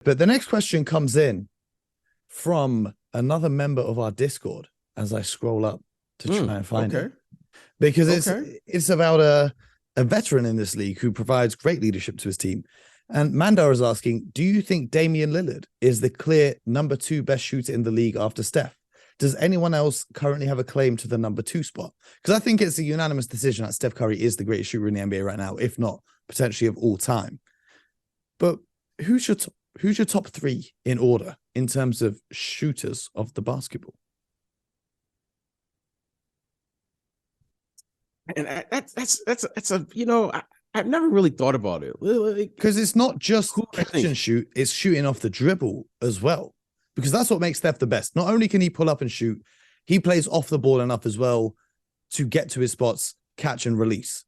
But the next question comes in from another member of our Discord as I scroll up to try and find it. Because it's about a veteran in this league who provides great leadership to his team. And Mandar is asking, do you think Damian Lillard is the clear number 2 best shooter in the league after Steph? Does anyone else currently have a claim to the number 2 spot? Because I think it's a unanimous decision that Steph Curry is the greatest shooter in the NBA right now, if not potentially of all time. But who's your top 3 in order in terms of shooters of the basketball? And that's a, you know, I've never really thought about it. Because it's not just catch and shoot, it's shooting off the dribble as well. Because that's what makes Steph the best. Not only can he pull up and shoot, he plays off the ball enough as well to get to his spots, catch and release.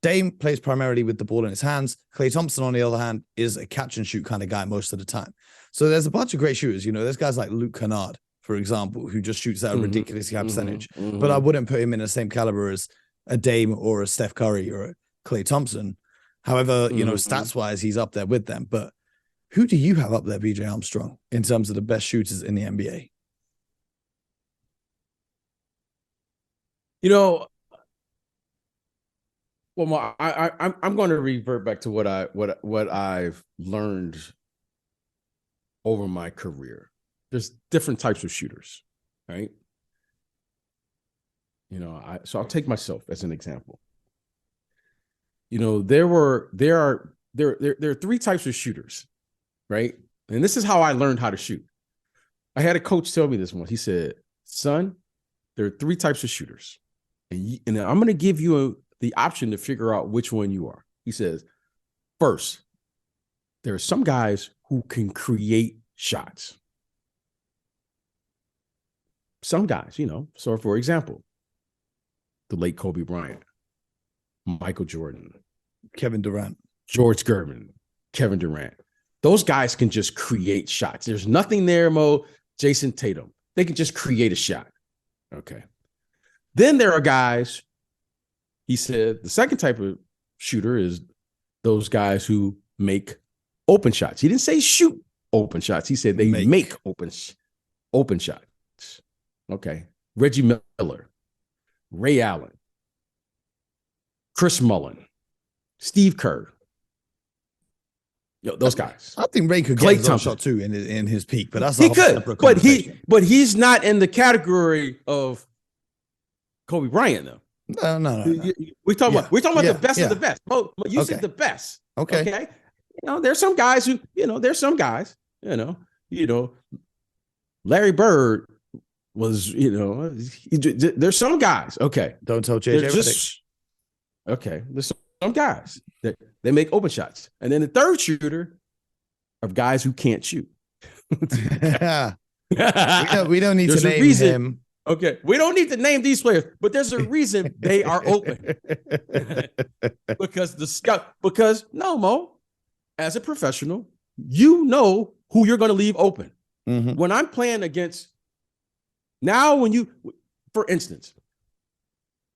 Dame plays primarily with the ball in his hands. Klay Thompson, on the other hand, is a catch and shoot kind of guy most of the time. So there's a bunch of great shooters. You know, there's guys like Luke Kennard, for example, who just shoots at a ridiculously high percentage. But I wouldn't put him in the same caliber as a Dame or a Steph Curry or a Klay Thompson. However, you know, stats-wise, he's up there with them. But who do you have up there, BJ Armstrong, in terms of the best shooters in the NBA? You know, well, I'm going to revert back to what I've learned over my career. There's different types of shooters, right? You know, so I'll take myself as an example. You know, there are 3 types of shooters, right? And this is how I learned how to shoot. I had a coach tell me this once. He said, "Son, there are 3 types of shooters, and I'm going to give you the option to figure out which one you are." He says, "First, there are some guys who can create shots. Some guys, you know. So, for example, the late Kobe Bryant, Michael Jordan, Kevin Durant, George Gervin, Kevin Durant. Those guys can just create shots. There's nothing there, Mo. Jason Tatum. They can just create a shot. Okay. Then there are guys," he said, the second type of shooter is those guys who make open shots. He didn't say shoot open shots. He said they make open shots. Okay. Reggie Miller, Ray Allen, Chris Mullin, Steve Kerr. Yo, those guys. I think Ray could get his own shot too in his peak, but that's he could. But he's not in the category of Kobe Bryant, though. No. We're talking about the best of the best. You said the best. Okay. You know, there's some guys who, you know, Larry Bird was, you know, there's some guys. Okay. Don't tell JJ. Okay. There's some guys that they make open shots. And then the third shooter are guys who can't shoot. we don't need to name him. Okay, we don't need to name these players, but there's a reason they are open. because no, Mo, as a professional, you know who you're going to leave open. When I'm playing against, for instance,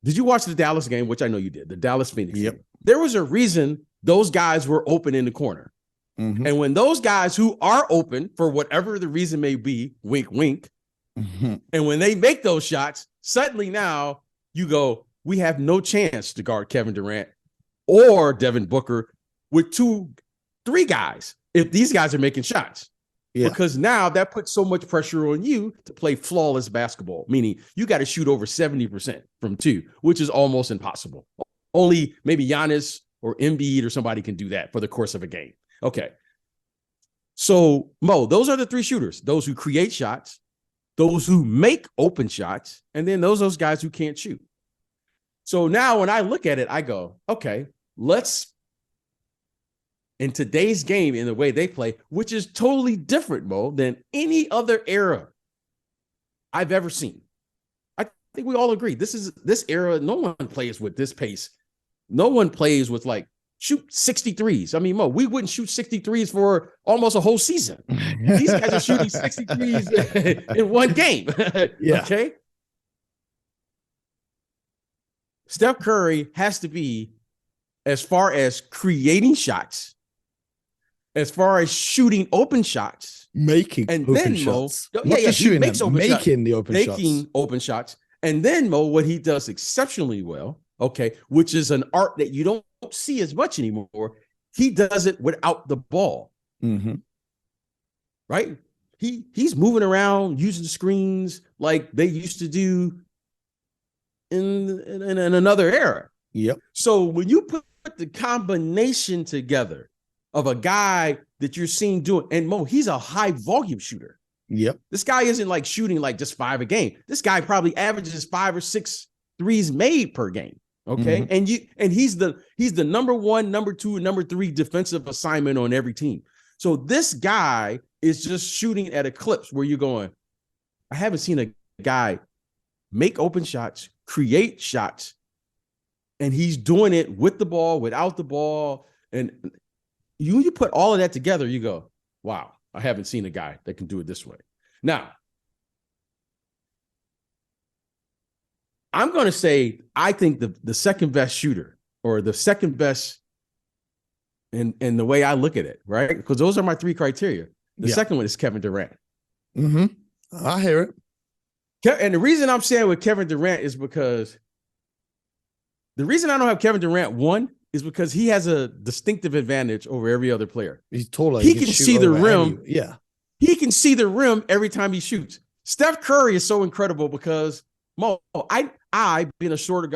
did you watch the Dallas game, which I know you did, the Dallas Phoenix game? There was a reason those guys were open in the corner. And when those guys who are open, for whatever the reason may be, wink, wink, and when they make those shots, suddenly now you go, we have no chance to guard Kevin Durant or Devin Booker with 2-3 guys if these guys are making shots. Because now that puts so much pressure on you to play flawless basketball, meaning you got to shoot over 70% from 2, which is almost impossible. Only maybe Giannis or Embiid or somebody can do that for the course of a game. Okay. So, Mo, those are the 3 shooters, those who create shots, those who make open shots, and then those guys who can't shoot. So now when I look at it, I go, okay, in today's game, in the way they play, which is totally different, Mo, than any other era I've ever seen. I think we all agree. This era, no one plays with this pace. No one plays with like shoot 63s. I mean, Mo, we wouldn't shoot 63s for almost a whole season. These guys are shooting 63s in one game. Okay. Steph Curry has to be, as far as creating shots, as far as shooting open shots, making and open then shots, Mo, not just shooting them, making the open shots, making open shots, and then Mo, what he does exceptionally well, okay, which is an art that you don't see as much anymore. He does it without the ball, right? He's moving around using screens like they used to do in another era. Yep. So when you put the combination together of a guy that you're seeing doing, and Mo, he's a high volume shooter. Yep. This guy isn't like shooting like just 5 a game. This guy probably averages 5 or 6 threes made per game. Okay. And he's the number 1, number 2, and number 3 defensive assignment on every team. So this guy is just shooting at a clips where you're going, I haven't seen a guy make open shots, create shots, and he's doing it with the ball, without the ball. And you put all of that together, you go, wow, I haven't seen a guy that can do it this way. Now, I'm going to say, I think the second best shooter, or the second best in the way I look at it, right? Because those are my 3 criteria. The second one is Kevin Durant. I hear it. And the reason I'm saying with Kevin Durant is because the reason I don't have Kevin Durant 1 is because he has a distinctive advantage over every other player. He's taller. He can see the rim. Yeah. He can see the rim every time he shoots. Steph Curry is so incredible because Mo, I being a smaller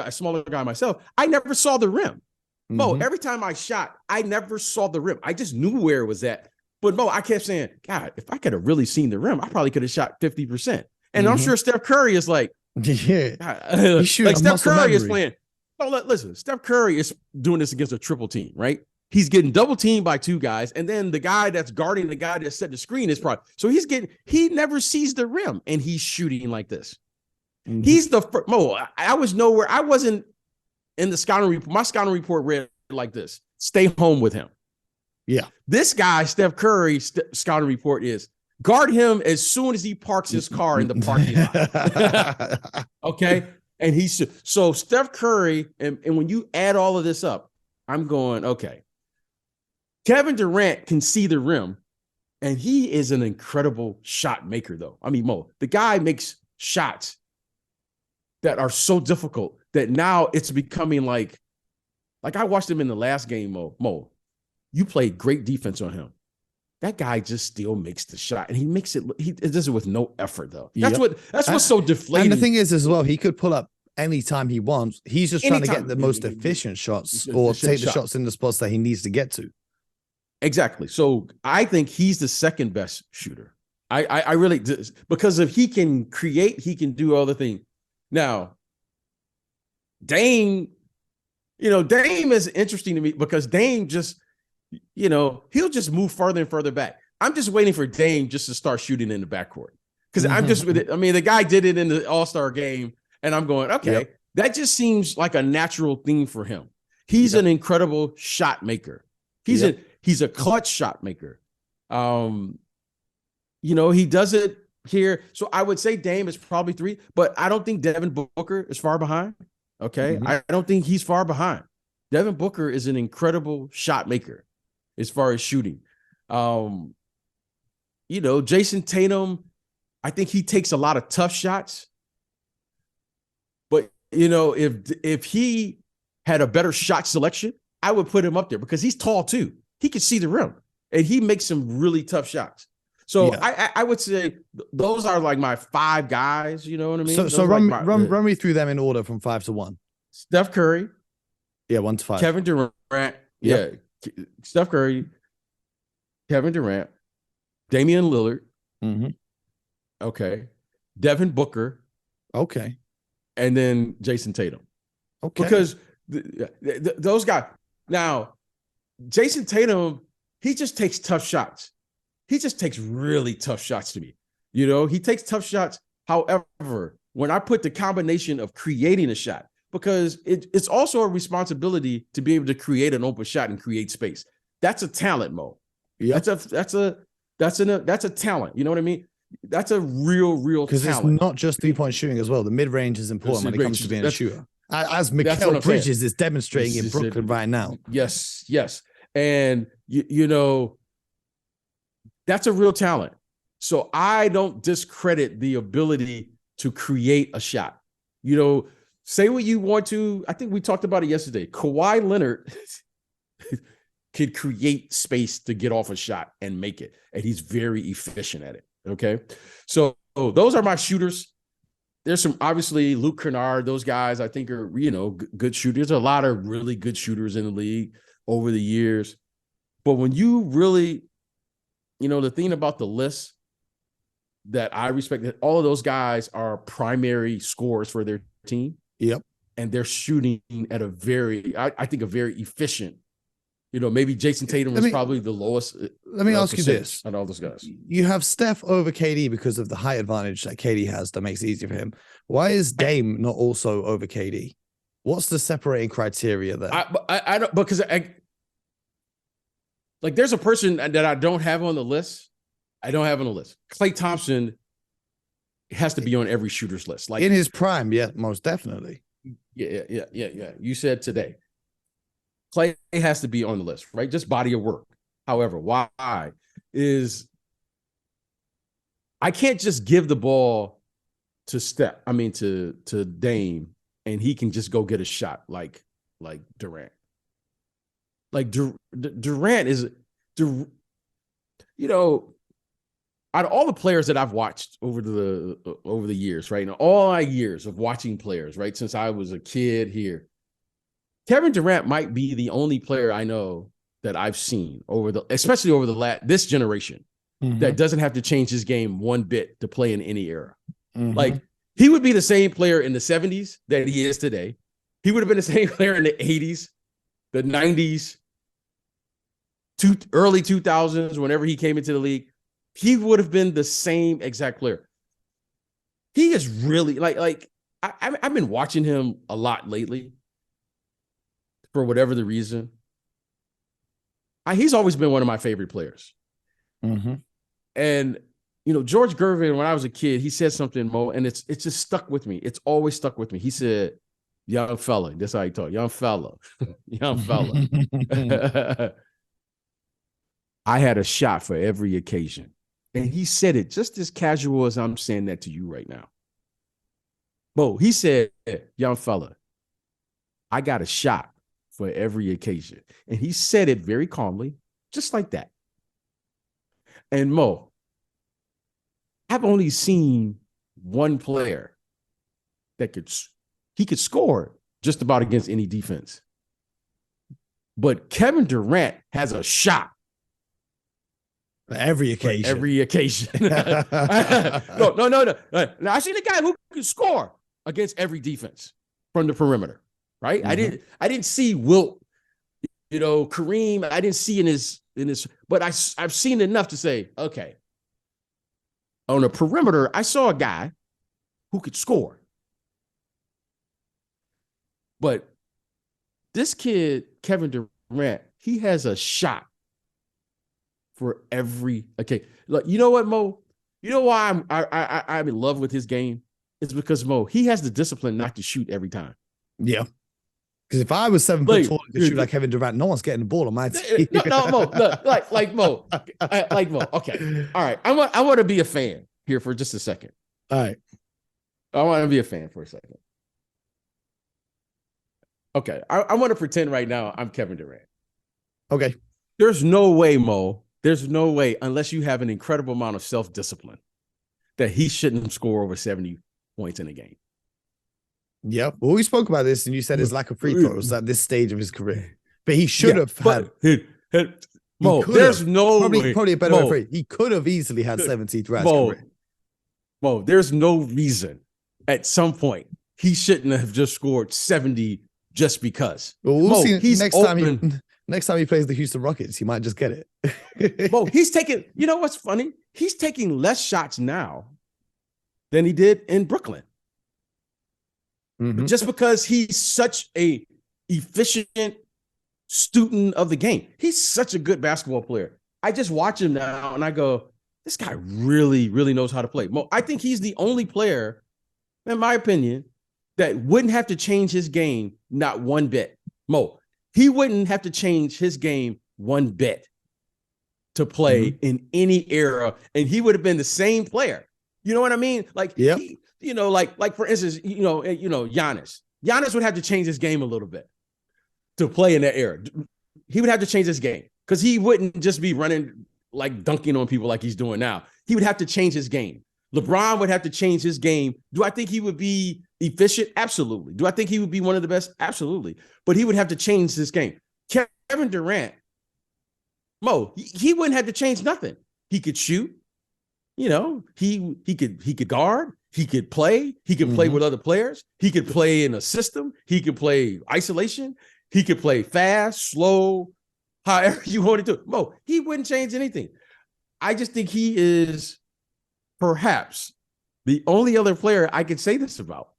guy myself, I never saw the rim. Mo, every time I shot, I never saw the rim. I just knew where it was at. But Mo, I kept saying, God, if I could have really seen the rim, I probably could have shot 50%. And I'm sure Steph Curry is like, like Steph Curry is playing. Oh, listen, Steph Curry is doing this against a triple team, right? He's getting double teamed by 2 guys, and then the guy that's guarding the guy that set the screen is probably so he never sees the rim, and he's shooting like this. He's the Mo. I was nowhere. I wasn't in the scouting report. My scouting report read like this: stay home with him. Yeah. This guy, Steph Curry's scouting report is guard him as soon as he parks his car in the parking lot. Okay. And so Steph Curry, and when you add all of this up, I'm going, okay. Kevin Durant can see the rim, and he is an incredible shot maker, though. I mean, Mo, the guy makes shots that are so difficult that now it's becoming like I watched him in the last game, Mo, you played great defense on him. That guy just still makes the shot, and he does it with no effort, though. That's what's so deflating. And the thing is, as well, he could pull up anytime he wants. He's just trying to get the most efficient shots or take the shots in the spots that he needs to get to. Exactly. So I think he's the second best shooter. I really, because if he can create, he can do other things. Now, Dame is interesting to me because Dame just, he'll just move further and further back. I'm just waiting for Dame just to start shooting in the backcourt. Because I'm just with it. I mean, the guy did it in the All-Star game, and I'm going, okay, that just seems like a natural thing for him. He's an incredible shot maker. He's a clutch shot maker. He does it here. So I would say Dame is probably 3, but I don't think Devin Booker is far behind. Okay. I don't think he's far behind. Devin Booker is an incredible shot maker as far as shooting. Jason Tatum, I think he takes a lot of tough shots. But, if he had a better shot selection, I would put him up there because he's tall too. He can see the rim and he makes some really tough shots. So I would say those are like my 5 guys. You know what I mean? So run me through them in order from 5 to 1. Steph Curry. Yeah, 1 to 5. Kevin Durant. Yeah. Steph Curry. Kevin Durant. Damian Lillard. Okay. Devin Booker. Okay. And then Jason Tatum. Okay. Because those guys. Now, Jason Tatum, he just takes tough shots. He just takes really tough shots to me. He takes tough shots. However, when I put the combination of creating a shot, because it's also a responsibility to be able to create an open shot and create space. That's a talent, Mo. Yeah. That's a talent. You know what I mean? That's a real talent. Because it's not just 3-point shooting as well. The mid-range is important when it comes to being a shooter. As Mikal Bridges is demonstrating in Brooklyn right now. Yes. And, That's a real talent. So I don't discredit the ability to create a shot. You know, say what you want to. I think we talked about it yesterday. Kawhi Leonard could create space to get off a shot and make it. And he's very efficient at it. Okay. So those are my shooters. There's some, obviously, Luke Kennard, those guys I think are, you know, good shooters. There's a lot of really good shooters in the league over the years. But when you really, you know, the thing about the list that I respect, that all of those guys are primary scorers for their team. Yep. And they're shooting at a very, I think, a very efficient, you know, maybe Jason Tatum was probably the lowest. Let me ask you this. On all those guys. You have Steph over KD because of the height advantage that KD has that makes it easier for him. Why is Dame not also over KD? What's the separating criteria there? I don't, because like there's a person that I don't have on the list. I don't have on the list. Klay Thompson has to be on every shooter's list. Like in his prime, yeah, most definitely. Yeah. You said today. Klay has to be on the list, right? Just body of work. However, why is I can't just give the ball to to Dame, and he can just go get a shot like Durant. Like Durant is, you know, out of all the players that I've watched over the years, right? And all my years of watching players, right? Since I was a kid here, Kevin Durant might be the only player I know that I've seen especially over this generation, that doesn't have to change his game one bit to play in any era. Like he would be the same player in the 70s that he is today. He would have been the same player in the 80s, the 90s, early 2000s, whenever he came into the league. He would have been the same exact player. He is really I've been watching him a lot lately for whatever the reason. He's always been one of my favorite players. And, you know, George Gervin, when I was a kid, he said something, Mo, and it's just stuck with me. It's always stuck with me. He said, young fella. That's how he talked. Young fella. Young fella. I had a shot for every occasion. And he said it just as casual as I'm saying that to you right now. Bo, he said, young fella, I got a shot for every occasion. And he said it very calmly, just like that. And Mo, I've only seen one player that could score just about against any defense. But Kevin Durant has a shot. Every occasion. Every occasion. No. Now, I seen a guy who can score against every defense from the perimeter, right? I didn't see Wilt, you know, Kareem. I didn't see in his, but I've seen enough to say, okay, on the perimeter, I saw a guy who could score. But this kid, Kevin Durant, he has a shot for every Look, you know what, Mo? You know why I'm in love with his game? It's because, Mo, he has the discipline not to shoot every time. Yeah. Because if I was 7 foot tall and could shoot like Kevin Durant, no one's getting the ball on my team. No, Mo, like Mo. Okay. All right. I want to be a fan here for just a second. All right. I want to be a fan for a second. Okay. I want to pretend right now I'm Kevin Durant. Okay. There's no way, Mo. There's no way, unless you have an incredible amount of self-discipline, that he shouldn't score over 70 points in a game. Yeah. Well, we spoke about this, and you said his lack of free throws at this stage of his career. But he should have had. Mo, there's no way. Probably a better way to phrase. He could have easily had 70 throughout his career. Mo, there's no reason at some point he shouldn't have just scored 70 just because. Well, we'll see next time he plays the Houston Rockets, he might just get it. Well, he's taking, you know what's funny? He's taking less shots now than he did in Brooklyn. Just because he's such a efficient student of the game. He's such a good basketball player. I just watch him now and I go, this guy really, really knows how to play. Mo, I think he's the only player, in my opinion, that wouldn't have to change his game not one bit. Mo, he wouldn't have to change his game one bit to play in any era, and he would have been the same player. You know what I mean? Like, like for instance, Giannis. Giannis would have to change his game a little bit to play in that era. He would have to change his game because he wouldn't just be running like dunking on people like he's doing now. He would have to change his game. LeBron would have to change his game. Do I think he would be efficient? Absolutely. Do I think he would be one of the best? Absolutely. But he would have to change his game. Kevin Durant, he wouldn't have to change nothing. He could shoot. He could guard. He could play. He could play with other players. He could play in a system. He could play isolation. He could play fast, slow, however you want to do it. He wouldn't change anything. I just think he is perhaps the only other player I could say this about,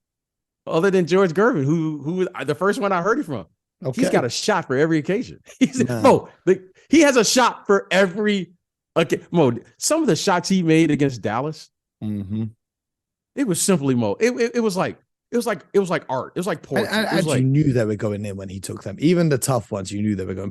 other than George Gervin, who the first one I heard it from. Okay. He's got a shot for every occasion. He has a shot for every. Okay, some of the shots he made against Dallas, it was simply It was like art. It was like poetry. And you knew they were going in when he took them. Even the tough ones, you knew they were going.